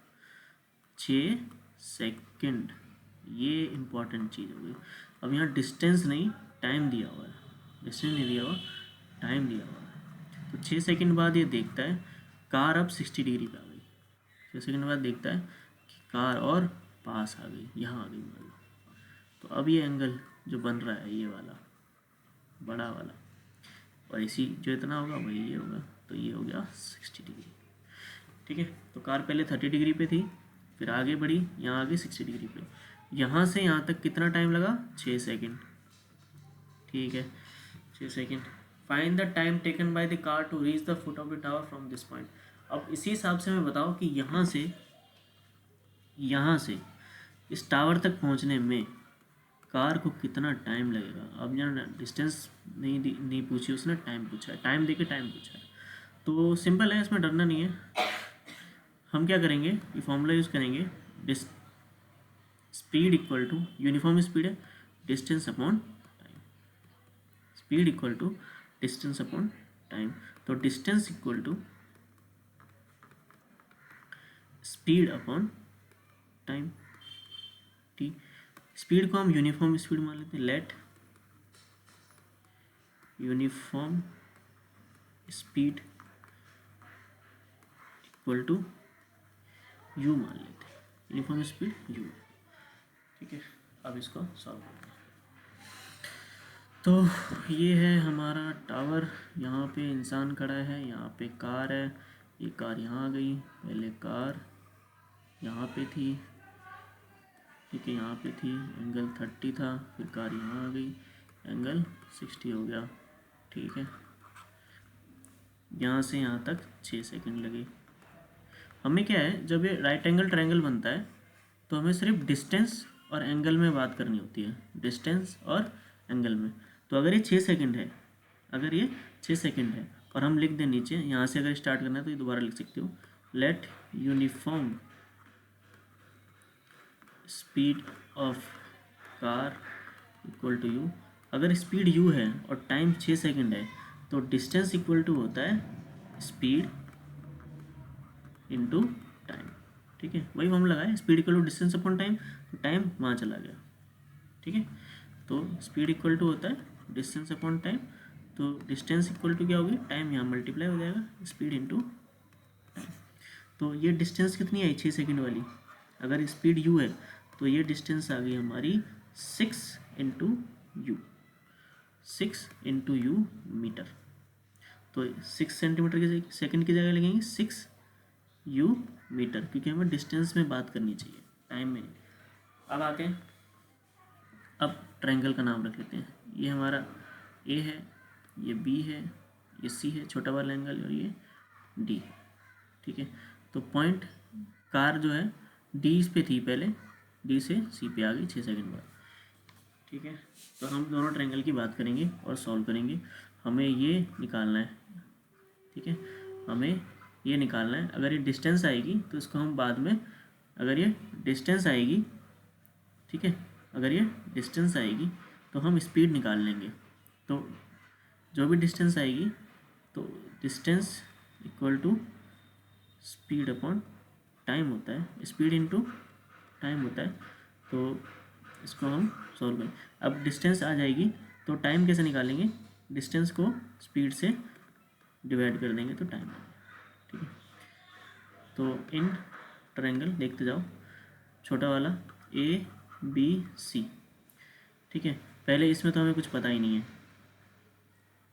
6 सेकंड, ये इंपॉर्टेंट चीज़ हो गई। अब यहाँ डिस्टेंस नहीं टाइम दिया हुआ है, डिस्टेंस नहीं दिया हुआ, टाइम दिया हुआ है। तो 6 सेकंड बाद ये देखता है कार अब 60 डिग्री पे आ गई, 6 सेकंड बाद देखता है कि कार और पास आ गई, यहाँ आ गई मान लो। तो अब ये एंगल जो बन रहा है ये वाला बड़ा वाला, और इसी जो इतना होगा वही ये होगा, तो ये हो गया 60 डिग्री, ठीक है। तो कार पहले 30 डिग्री पे थी, फिर आगे बढ़ी, यहाँ आ गई 60 डिग्री पे। यहाँ से यहाँ तक कितना टाइम लगा, 6 सेकंड, ठीक है, 6 second. Find the time taken by the car to reach the foot of the tower from this point. अब इसी हिसाब से हमें बताओ कि यहाँ से इस टावर तक पहुँचने में कार को कितना टाइम लगेगा। अब यहाँ डिस्टेंस नहीं पूछी उसने, टाइम पूछा है, टाइम देके टाइम पूछा है। तो सिंपल है, इसमें डरना नहीं है। हम क्या करेंगे, ये फॉर्मूला यूज़ करेंगे, speed equal to, uniform speed है, distance upon time, speed equal to distance upon time. तो distance equal to speed upon time, ठीक। स्पीड को हम यूनिफॉर्म स्पीड मान लेते हैं, let uniform speed equal to u मान लेते हैं, यूनिफॉर्म स्पीड यू, ठीक है। अब इसको सॉल्व करते हैं। तो ये है हमारा टावर, यहाँ पे इंसान खड़ा है, यहाँ पे कार है, ये कार यहाँ आ गई, पहले कार यहाँ पे थी, ठीक है, यहाँ पे थी, एंगल 30 था, फिर कार यहाँ आ गई, एंगल 60 हो गया, ठीक है। यहाँ से यहाँ तक 6 सेकंड लगे। हमें क्या है, जब ये राइट एंगल ट्रायंगल बनता है तो हमें सिर्फ डिस्टेंस और एंगल में बात करनी होती है, डिस्टेंस और एंगल में। तो अगर ये 6 सेकंड है, अगर ये 6 सेकंड है और हम लिख दें नीचे, यहाँ से अगर स्टार्ट करना है तो ये दोबारा लिख सकते हो, let uniform speed of car equal to U. अगर स्पीड यू है और टाइम 6 सेकंड है तो डिस्टेंस इक्वल टू होता है स्पीड इनटू टाइम, ठीक है। वही हम लगाए, speed equal to distance upon time, तो टाइम वहाँ चला गया, ठीक है। तो स्पीड इक्वल टू होता है डिस्टेंस अपॉन टाइम, तो डिस्टेंस इक्वल टू क्या होगी, टाइम यहाँ मल्टीप्लाई हो जाएगा, स्पीड इनटू टाइम। तो ये डिस्टेंस कितनी आई, 6 सेकंड वाली। अगर स्पीड यू है तो ये डिस्टेंस आ गई हमारी 6 into U, 6 into U metre. तो 6 सेंटीमीटर की सेकंड की जगह लगेंगे 6 यू मीटर, क्योंकि हमें डिस्टेंस में बात करनी चाहिए, टाइम में नहीं। अब आते हैं, अब ट्रायंगल का नाम रख लेते हैं। ये हमारा ए है, ये बी है, ये सी है छोटा वाला एंगल, और ये डी, ठीक है। तो पॉइंट कार जो है डी इस पे थी पहले, डी से सी पे आ गई 6 सेकंड बाद, ठीक है। तो हम दोनों ट्रायंगल की बात करेंगे और सॉल्व करेंगे। हमें ये निकालना है, ठीक है, हमें ये निकालना है। अगर ये डिस्टेंस आएगी तो इसको हम बाद में, अगर ये डिस्टेंस आएगी, ठीक है, अगर ये डिस्टेंस आएगी तो हम स्पीड निकाल लेंगे। तो जो भी डिस्टेंस आएगी, तो distance equal to speed upon time होता है, स्पीड इनटू टाइम होता है। तो इसको हम सॉल्व करें। अब डिस्टेंस आ जाएगी तो टाइम कैसे निकालेंगे, डिस्टेंस को स्पीड से डिवाइड कर देंगे तो टाइम, ठीक है। तो इन ट्रायंगल देखते जाओ, छोटा वाला ए बी सी, ठीक है। पहले इसमें तो हमें कुछ पता ही नहीं है,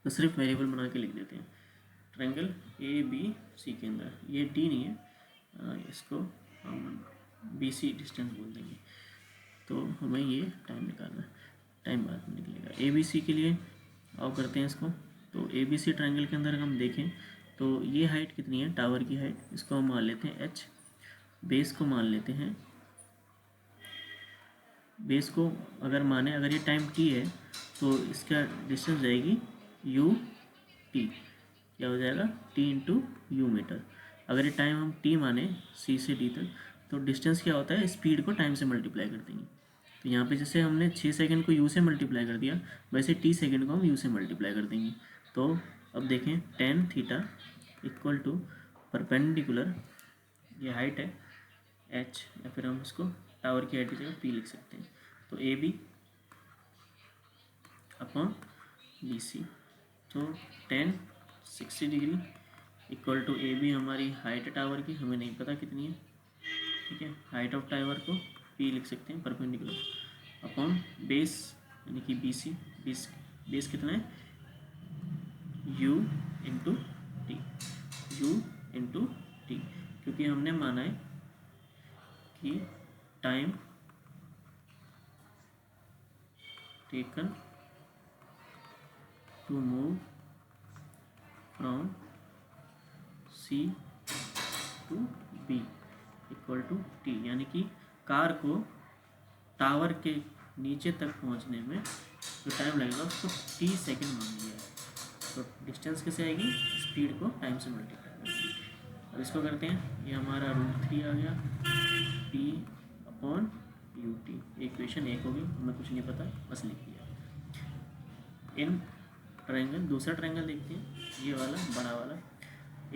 तो सिर्फ वेरिएबल बना के लिख देते हैं। ट्रायंगल ए बी सी के अंदर, ये डी नहीं है, इसको हम बी सी डिस्टेंस बोल देंगे। तो हमें ये टाइम निकालना है, टाइम बाद में निकलेगा। ए बी सी के लिए आओ करते हैं इसको। तो ए बी सी ट्रायंगल के अंदर हम देखें तो ये हाइट कितनी है, टावर की हाइट, इसको हम मान लेते हैं एच, बेस को मान लेते हैं, बेस को अगर माने, अगर ये टाइम टी है तो इसका डिस्टेंस जाएगी यू टी, क्या हो जाएगा टी इंटू यू मीटर। अगर ये टाइम हम टी माने सी से डी तक, तो डिस्टेंस क्या होता है, स्पीड को टाइम से मल्टीप्लाई कर देंगे। तो यहाँ पे जैसे हमने 6 सेकंड को यू से मल्टीप्लाई कर दिया, वैसे टी सेकंड को हम यू से मल्टीप्लाई कर देंगे। तो अब देखें tan theta equal to perpendicular, ये हाइट है एच, या फिर हम इसको टावर की हाइट की जगह पी लिख सकते हैं। तो A B upon B C, तो tan 60 degree equal to A B हमारी हाइट है टावर की, हमें नहीं पता कितनी है, ठीक है। हाइट ऑफ टावर को पी लिख सकते हैं परपेंडिकुलर, अपॉन बेस यानी कि बी सी, बेस कितना है u into T, U into T, क्योंकि हमने माना है कि time taken to move from C to B equal to T, यानी कि कार को टावर के नीचे तक पहुंचने में जो टाइम लगेगा उसको टी सेकंड मान लिया है। तो डिस्टेंस कैसे आएगी, स्पीड को टाइम से मल्टीप्लाई करेंगे। अब इसको करते हैं, ये हमारा √3 आ गया P upon U T, equation 1 होगी, हमें कुछ नहीं पता बस लिख दिया। इन ट्रायंगल, दूसरा ट्रायंगल देखते हैं, ये वाला बड़ा वाला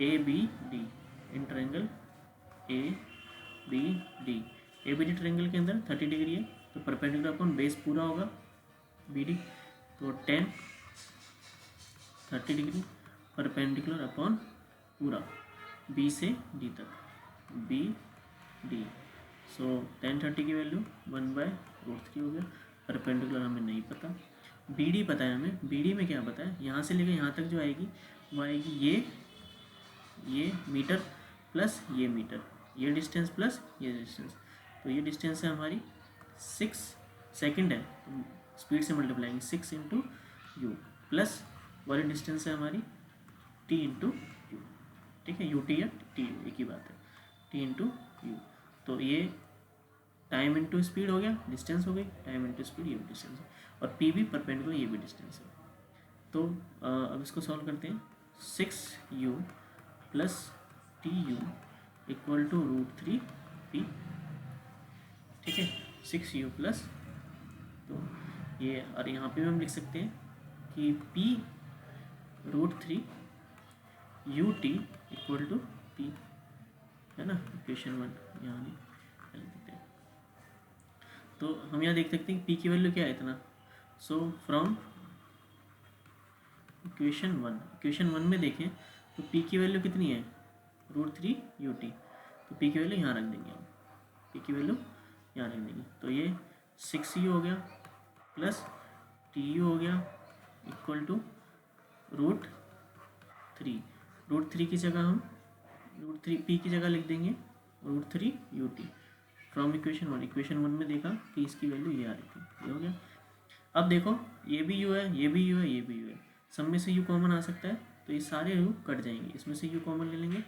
A B D, in triangle A B D, A B D triangle के अंदर 30 डिग्री है, तो परपेंडिकुलर अपॉन बेस पूरा होगा बी डी, तो 10 30 डिग्री परपेंडिकुलर अपॉन पूरा बी से डी तक, बी डी, सो 10 30 की वैल्यू 1/√3 हो गया। परपेंडिकुलर हमें नहीं पता, बी डी पता है हमें, बी डी में क्या पता है, यहाँ से लेकर यहाँ तक जो आएगी वो आएगी ये मीटर प्लस ये मीटर, ये डिस्टेंस प्लस ये डिस्टेंस, तो ये डिस्टेंस है हमारी 6 सेकंड है, तो स्पीड से मल्टीप्लाई 6 इंटू यू, प्लस वाली डिस्टेंस है हमारी टी इंटू यू, ठीक है, यू टी या टी एक ही बात है, टी इंटू यू। तो ये टाइम इंटू स्पीड हो गया, डिस्टेंस हो गई, टाइम इंटू स्पीड ये भी डिस्टेंस है, और पी भी परपेंडिकुलर ये भी डिस्टेंस है। तो अब इसको सॉल्व करते हैं, 6u plus T U equal to √3 P, ठीक है, 6u प्लस, तो ये, और यहाँ पे हम लिख सकते हैं कि p √3 U T equal to P, है ना, इक्वेशन 1 यहाँ नहीं लिखते हैं। तो हम यहाँ देख सकते हैं p की वैल्यू क्या है इतना, सो फ्रॉम इक्वेशन 1 में देखें तो p की वैल्यू कितनी है √3 यू टी, तो p की वैल्यू यहाँ रख देंगे हम, p की वैल्यू यहाँ रख देंगे, तो ये 6u हो गया प्लस tu हो गया इक्वल टू √3 की जगह हम √3 p की जगह लिख देंगे √3 यू टी, फ्रॉम इक्वेशन 1 में देखा कि इसकी वैल्यू ये आ रही थी, ये हो गया। अब देखो ये भी u है, ये भी u है, ये भी u है, सब में से u कॉमन आ सकता है, तो ये सारे u कट जाएंगे, इसमें से u कॉमन ले लेंगे,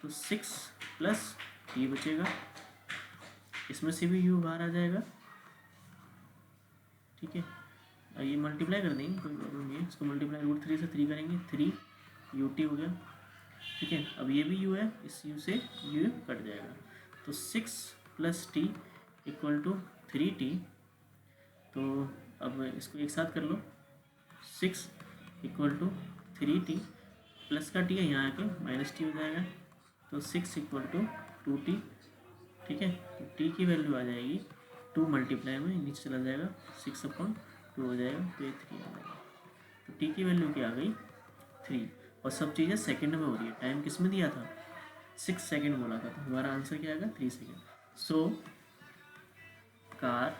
तो 6 प्लस ये बचेगा, इसमें से भी u बाहर आ जाएगा, ठीक है, और ये मल्टीप्लाई कर देंगे, कोई प्रॉब्लम नहीं है, इसको मल्टीप्लाई √3 से 3 करेंगे, 3 यू टी हो गया, ठीक है। अब ये भी u है, इस u से u कट जाएगा, तो 6 plus T equal to 3t, तो अब इसको एक साथ कर लो, 6 इक्वल टू 3t प्लस का t है यहाँ आके माइनस टी हो जाएगा, तो 6 इक्वल टू 2t, ठीक है, तो t की वैल्यू आ जाएगी 2 मल्टीप्लाई में नीचे चला जाएगा 6/2 हो जाएगा, तो ये 3 आ जाएगा, तो t की वैल्यू क्या आ गई 3, और सब चीज़ें सेकंड में हो रही है, टाइम किस में दिया था 6 सेकंड बोला था, तो हमारा आंसर क्या आएगा 3 second. So car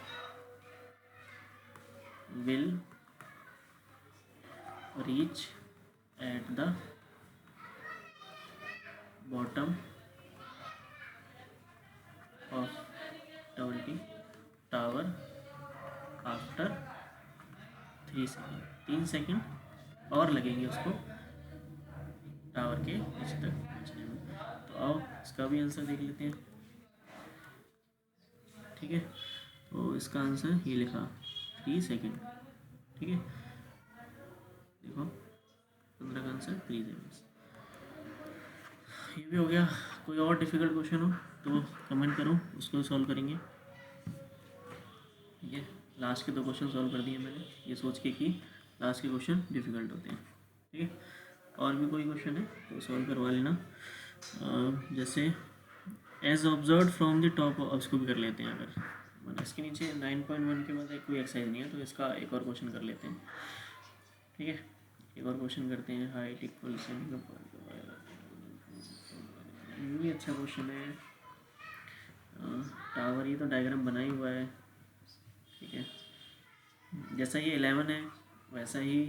will reach at the bottom of tower after 3 second, 3 second और लगेंगे उसको टावर के नीचे तक पहुँचने में। तो आओ इसका भी आंसर देख लेते हैं। ठीक है, तो इसका आंसर ये लिखा 3 सेकेंड। ठीक है, देखो 15 का आंसर 3 सेकेंड्स। ये भी हो गया। कोई और डिफ़िकल्ट क्वेश्चन हो तो कमेंट करो, उसको सॉल्व करेंगे। ठीक है, लास्ट के 2 क्वेश्चन सॉल्व कर दिए मैंने, ये सोच के कि लास्ट के क्वेश्चन डिफ़िकल्ट होते हैं। ठीक है, और भी कोई क्वेश्चन है तो सॉल्व करवा लेना। जैसे as observe from the top, उसको भी कर लेते हैं। अगर मतलब इसके नीचे 9.1 के बाद कोई एक्सरसाइज नहीं है तो इसका एक और क्वेश्चन कर लेते हैं। ठीक है, एक और क्वेश्चन करते हैं। हाइट इक्वल से ये भी अच्छा क्वेश्चन है। टावर, ये तो डायग्राम बना ही हुआ है। ठीक है, जैसा ये 11 है वैसा ही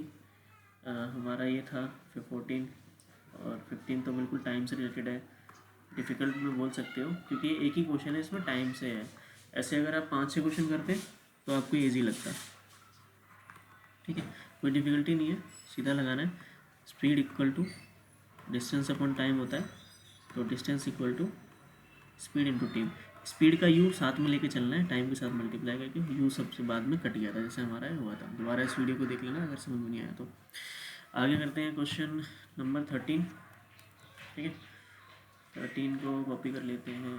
हमारा ये था 14 और 15 तो बिल्कुल टाइम से रिलेटेड है। डिफ़िकल्ट में बोल सकते हो क्योंकि एक ही क्वेश्चन है, इसमें टाइम से है। ऐसे अगर आप 5-6 क्वेश्चन करते तो आपको ईजी लगता। ठीक है, कोई डिफ़िकल्टी नहीं है, सीधा लगाना है। Speed equal to distance upon time होता है, तो distance equal to speed into time. Speed का यू साथ में लेके चलना है, टाइम के साथ मल्टीप्लाई करके। यू सबसे बाद में कट गया था जैसे हमारा हुआ था। दोबारा इस वीडियो को देख लेना अगर समझ में नहीं आया तो। आगे करते हैं क्वेश्चन नंबर 13। ठीक है, 13 को कॉपी कर लेते हैं।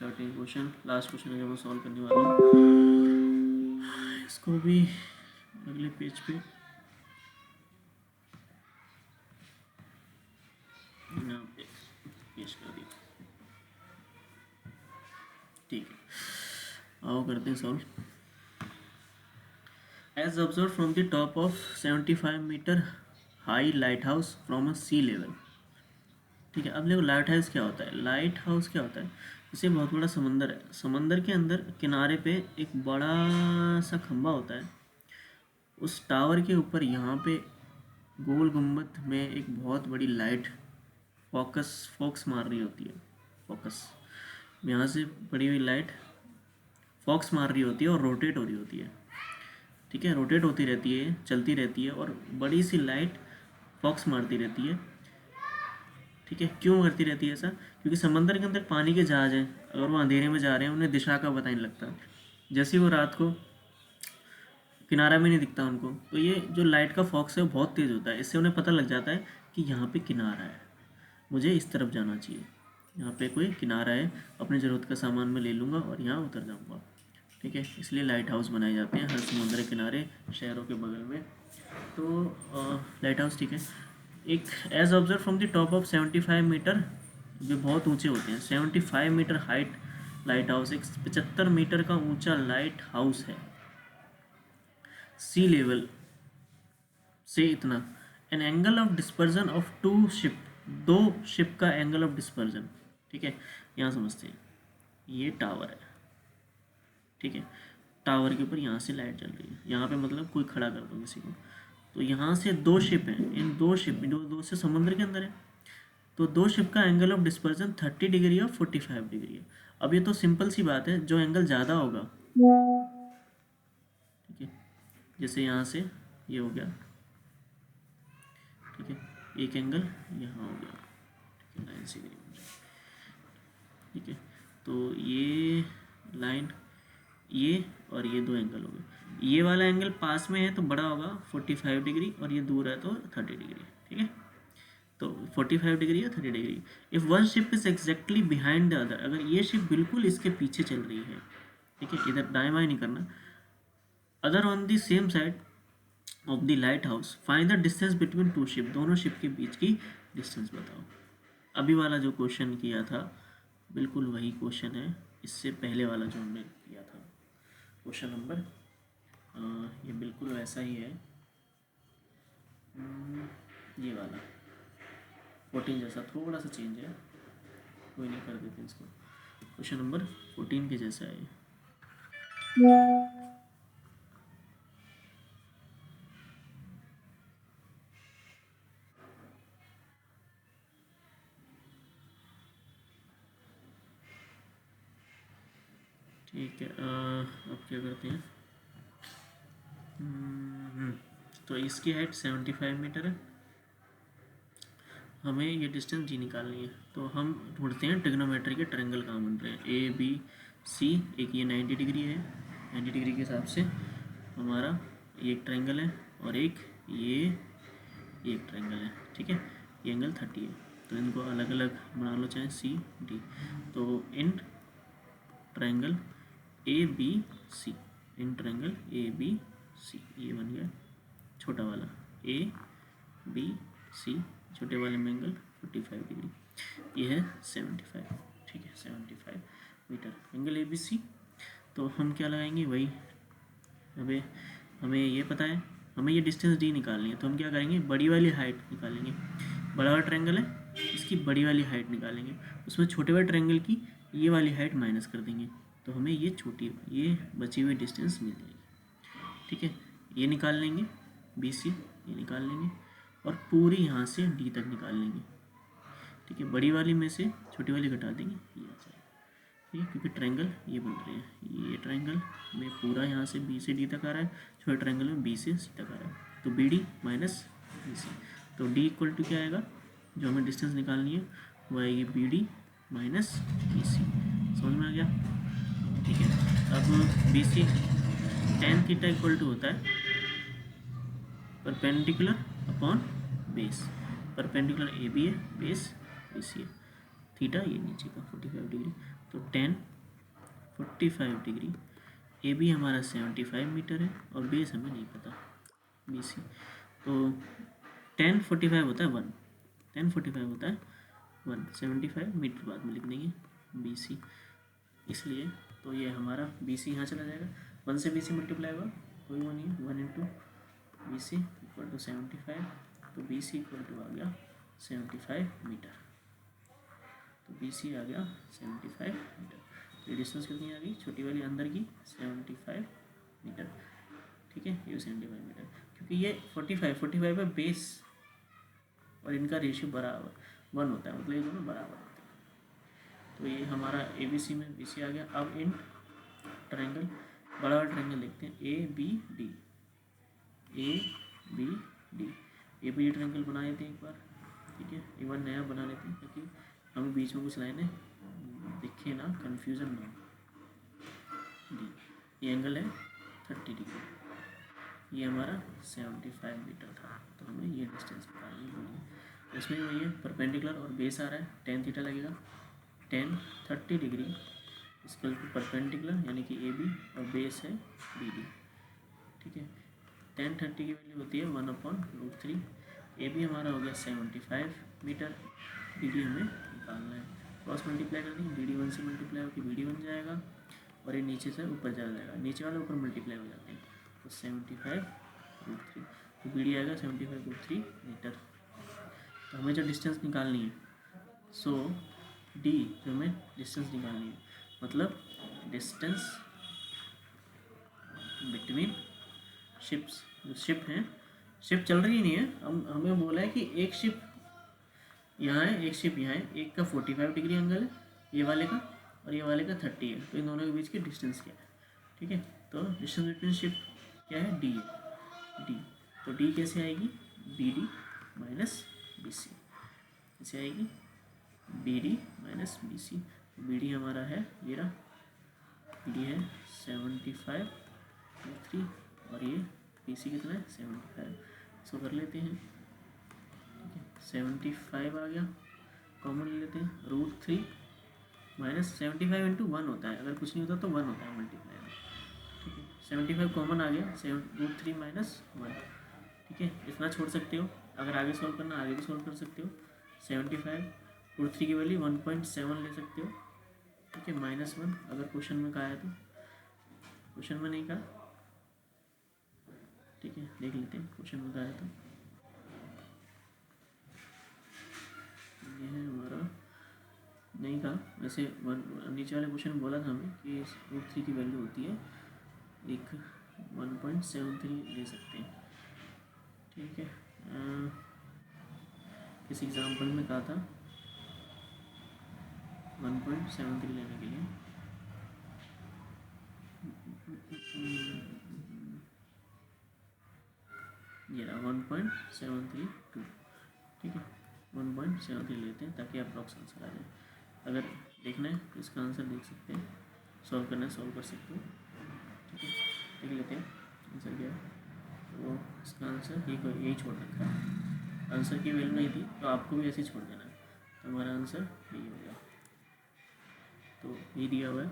13 क्वेश्चन, लास्ट क्वेश्चन है जो मैं सॉल्व करने वाला हूँ। इसको भी अगले पेज पे पेश कर दिया। ठीक है, आओ करते हैं solve. As observe from the top of 75 metre high lighthouse from a sea level. ठीक है, अब देखो लाइट हाउस क्या होता है। लाइट हाउस क्या होता है, जैसे बहुत बड़ा समंदर है, समंदर के अंदर किनारे पे एक बड़ा सा खंबा होता है। उस टावर के ऊपर यहाँ पे गोल गुम्बद में एक बहुत बड़ी लाइट फोकस मार रही होती है। फोकस यहाँ से पड़ी हुई लाइट फोकस मार रही होती है और रोटेट हो रही होती है। ठीक है, रोटेट होती रहती है, चलती रहती है और बड़ी सी लाइट फोकस मारती रहती है। ठीक है, क्यों करती रहती है ऐसा, क्योंकि समंदर के अंदर पानी के जहाज हैं, अगर वो अंधेरे में जा रहे हैं उन्हें दिशा का पता नहीं लगता। जैसे ही वो रात को किनारा भी नहीं दिखता उनको, तो ये जो लाइट का फोकस है वो बहुत तेज़ होता है। इससे उन्हें पता लग जाता है कि यहाँ पे किनारा है, मुझे इस तरफ जाना चाहिए, यहाँ पे कोई किनारा है, अपनी ज़रूरत का सामान मैं ले लूँगा और यहाँ उतर जाऊँगा। ठीक है, इसलिए लाइट हाउस बनाए जाते हैं हर समुद्र किनारे शहरों के बगल में। तो लाइट हाउस, ठीक है। एक as observe from the top of 75 metre, जो बहुत ऊंचे होते हैं, 75 मीटर हाइट लाइट हाउस, एक 75 मीटर का ऊंचा लाइट हाउस है सी लेवल से इतना। An angle of dispersion of 2 ship, 2 ship का एंगल ऑफ डिस्पर्जन। ठीक है, यहाँ समझते हैं, ये टावर है। ठीक है, टावर के ऊपर यहाँ से लाइट जल रही है, यहाँ पे मतलब कोई खड़ा कर दो किसी को, तो यहाँ से 2 शिप हैं, इन 2 शिप दो से समुद्र के अंदर है, तो 2 शिप का एंगल ऑफ डिस्पर्जन 30 डिग्री और 45 डिग्री है। अब ये तो सिंपल सी बात है, जो एंगल ज़्यादा होगा, ठीक है, जैसे यहाँ से ये हो गया, ठीक है, एक एंगल यहाँ हो गया, ठीक है, 90 डिग्री। ठीक है, तो ये लाइन, ये और ये 2 एंगल हो गए। ये वाला एंगल पास में है तो बड़ा होगा 45 डिग्री, और ये दूर है तो 30 डिग्री। ठीक है, तो 45 डिग्री या 30 degree. If one ship is exactly behind the other, अगर ये शिप बिल्कुल इसके पीछे चल रही है, ठीक है, इधर दाएं बाएं नहीं करना, other on the same side of the light house, find the distance between 2 ship, दोनों शिप के बीच की डिस्टेंस बताओ। अभी वाला जो क्वेश्चन किया था बिल्कुल वही क्वेश्चन है, इससे पहले वाला जो हमने किया था क्वेश्चन नंबर, ये बिल्कुल वैसा ही है। ये वाला 14 जैसा, थोड़ा सा चेंज है, कोई नहीं, कर देते इसको। क्वेश्चन नंबर 14 के जैसा है। ठीक है, अब क्या करते हैं, तो इसकी हाइट 75 मीटर है, हमें ये डिस्टेंस जी निकालनी है। तो हम ढूंढते हैं ट्रिग्नोमेट्री के ट्रायंगल कहाँ बन रहे हैं, ए बी सी। एक ये 90 डिग्री है, 90 डिग्री के हिसाब से हमारा ये एक ट्रायंगल है, और एक ये एक ट्रायंगल है, ठीक है। ये एंगल 30 है, तो इनको अलग अलग बना लो, चाहे सी डी। तो in triangle A B C, in triangle A B C, ये बन गया छोटा वाला ए बी सी, छोटे वाले में एंगल 45 डिग्री, ये है 75, ठीक है, 75 metre angle A B C. तो हम क्या लगाएंगे, वही हमें ये पता है, हमें ये डिस्टेंस डी निकालनी है। तो हम क्या करेंगे, बड़ी वाली हाइट निकालेंगे, बड़ा वाला ट्रायंगल है, इसकी बड़ी वाली हाइट निकालेंगे, उसमें छोटे वाले ट्रायंगल की ये वाली हाइट माइनस कर देंगे, तो हमें ये ये बची हुई डिस्टेंस मिल जाएगी, ठीक है। ये निकाल लेंगे बी सी, ये निकाल लेंगे, और पूरी यहाँ से डी तक निकाल लेंगे, ठीक है। बड़ी वाली में से छोटी वाली घटा देंगे, ये आ जाएगा, ठीक है, क्योंकि ट्रायंगल ये बन रहे हैं, ये ट्रायंगल में पूरा यहाँ से बी से डी तक आ रहा है, छोटे ट्रायंगल में बी से सी तक आ रहा है, तो B D minus B C. तो डी इक्वल टू क्या आएगा, जो हमें डिस्टेंस निकालनी है वो आएगी B D minus B C. समझ में आ गया, ठीक है। अब B C tan theta equal to होता है perpendicular upon base, perpendicular A B है, बेस बी सी है, थीटा ये नीचे का 45 डिग्री, तो tan 45 डिग्री, ए बी हमारा 75 मीटर है, और बेस हमें नहीं पता बी सी। तो tan 45 होता है 1, tan 45 होता है 1, 75 मीटर बाद में लिख देंगे बी सी, इसलिए तो ये हमारा बी सी यहाँ चला जाएगा, 1 से बी सी मल्टीप्लाई होगा, कोई वो नहीं है, 1 into B C equal to 75, तो बी सी इक्वल टू आ गया 75 मीटर, तो बी सी आ गया 75 मीटर। ये डिस्टेंस कितनी आ गई, छोटी वाली अंदर की 75 मीटर, ठीक है, ये 75 मीटर, क्योंकि ये 45 है बेस, और इनका रेशियो बराबर 1 होता है, मतलब ये दोनों बराबर होते हैं। तो ये हमारा ए बी सी में बी सी आ गया। अब इन ट्रायंगल, बड़ा वाला ट्रायंगल देखते हैं, A B D, A B D, A B D triangle बना लेते हैं एक बार, ठीक है, एक बार नया बना लेते हैं, ताकि हमें बीच में कुछ लाइनें दिखे ना, कन्फ्यूज़न ना हो। डी, ये एंगल है 30 डिग्री, ये हमारा 75 मीटर था, तो हमें ये डिस्टेंस निकालनी होगी। इसमें वही है, परपेंडिकुलर और बेस आ रहा है, tan थीटा लगेगा, tan 30 degree equal to perpendicular, यानी कि ए बी, और बेस है बी डी, ठीक है। tan 30 की वैल्यू होती है 1/√3, ए बी हमारा हो गया 75 मीटर, बी डी हमें निकालना है, क्रॉस मल्टीप्लाई कर देंगे, बी डी 1 से मल्टीप्लाई होकर बी डी बन जाएगा, और ये नीचे से ऊपर चला जाएगा, नीचे वाले ऊपर मल्टीप्लाई हो जाते हैं, तो 75√3, तो बी डी आएगा 75√3 मीटर। तो हमें जो डिस्टेंस निकालनी है, सो डी जो हमें डिस्टेंस निकालनी है, मतलब डिस्टेंस बिटवीन शिप्स, जो शिप हैं, शिप चल रही नहीं है, हमें बोला है कि एक शिप यहाँ है, एक शिप यहाँ है, एक का 45 डिग्री एंगल है ये वाले का, और ये वाले का 30 है, तो इन दोनों के बीच की डिस्टेंस क्या है, ठीक है। तो डिस्टेंस बिटवीन शिप क्या है, डी है, डी, तो डी कैसे आएगी, B D minus B C, कैसे आएगी, B D minus B C. B D हमारा है ये रहा, बी डी है 75√3, और ये बी सी कितना है 75, इसको कर लेते हैं, ठीक है, 75 आ गया, कॉमन ले लेते हैं, √3 माइनस 75 इंटू 1 होता है, अगर कुछ नहीं होता तो 1 होता है मल्टीप्लाई में, ठीक है। 75 कॉमन आ गया, √3 माइनस 1, ठीक है, इतना छोड़ सकते हो, अगर आगे सॉल्व करना आगे भी सॉल्व कर सकते हो। 75√3 की वैल्यू 1.7 ले सकते हो, ठीक है, -1 अगर क्वेश्चन में कहा है तो, क्वेश्चन में नहीं कहा, ठीक है, देख लेते हैं क्वेश्चन में कहा है तो, ये है हमारा, नहीं कहा वैसे, नीचे वाले क्वेश्चन में बोला था हमें कि √3 की वैल्यू होती है एक 1.73 ले सकते हैं, ठीक है। किसी एग्जाम्पल में कहा था 1.73 लेने के लिए, ये रहा 1.732, ठीक है 1.73 लेते हैं ताकि अप्रॉक्स आंसर आ जाए। अगर देखना है तो इसका आंसर देख सकते हैं, सॉल्व करना है सॉल्व कर सकते हो, ठीक है देख लेते हैं आंसर क्या है। तो इसका आंसर यही छोड़ रखा है, आंसर की वैल्यू नहीं थी तो आपको भी ऐसे ही छोड़ देना है, तो हमारा आंसर यही होगा। तो ये दिया हुआ है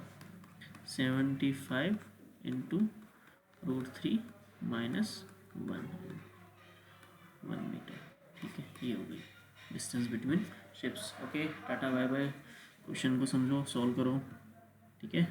75 इंटू √3 माइनस 1 मीटर, ठीक है ये हो गई distance between ships. Okay tata bye bye. Question को समझो, सॉल्व करो, ठीक है।